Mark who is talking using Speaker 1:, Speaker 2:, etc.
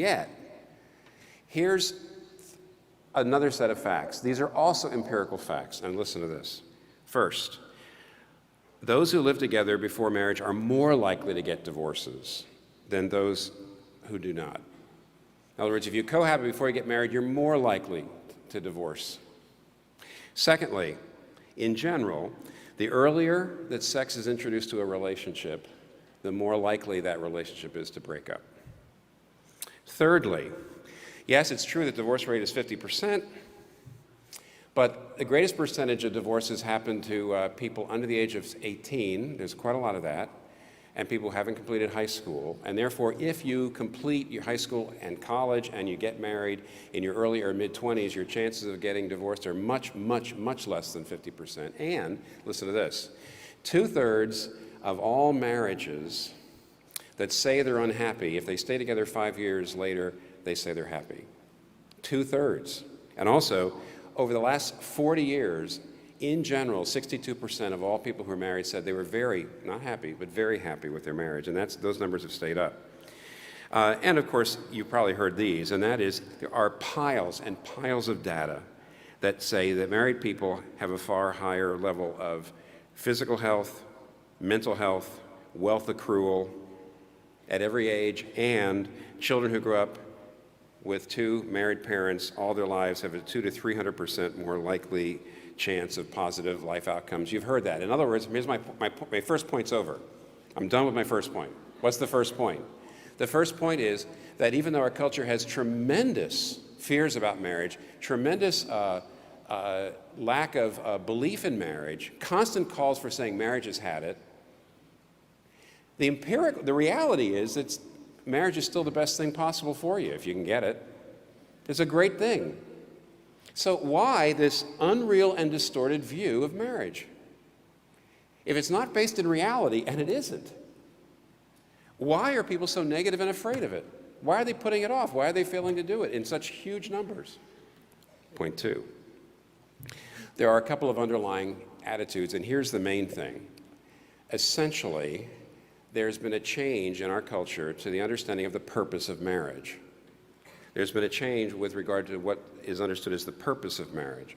Speaker 1: yet, here's another set of facts. These are also empirical facts, and listen to this. First, those who live together before marriage are more likely to get divorces than those who do not. In other words, if you cohabit before you get married, you're more likely to divorce. Secondly, in general, the earlier that sex is introduced to a relationship, the more likely that relationship is to break up. Thirdly, yes, it's true that the divorce rate is 50%, but the greatest percentage of divorces happen to people under the age of 18. There's quite a lot of that, and people who haven't completed high school. And therefore, if you complete your high school and college and you get married in your early or mid-20s, your chances of getting divorced are much, much, much less than 50%. And, listen to this, 2/3 of all marriages that say they're unhappy, if they stay together 5 years later, they say they're happy. 2/3. And also, over the last 40 years, in general, 62% of all people who are married said they were very, not happy, but very happy with their marriage, and those numbers have stayed up. And of course, you've probably heard these, and that is there are piles and piles of data that say that married people have a far higher level of physical health, mental health, wealth accrual at every age, and children who grow up with two married parents all their lives have a 200 to 300% more likely chance of positive life outcomes. You've heard that. In other words, here's my first point's over. I'm done with my first point. What's the first point? The first point is that even though our culture has tremendous fears about marriage, tremendous lack of belief in marriage, constant calls for saying marriage has had it, the reality is that marriage is still the best thing possible for you if you can get it. It's a great thing. So why this unreal and distorted view of marriage? If it's not based in reality, and it isn't, why are people so negative and afraid of it? Why are they putting it off? Why are they failing to do it in such huge numbers? Point two. There are a couple of underlying attitudes, and here's the main thing. Essentially, there's been a change in our culture to the understanding of the purpose of marriage. There's been a change with regard to what is understood as the purpose of marriage.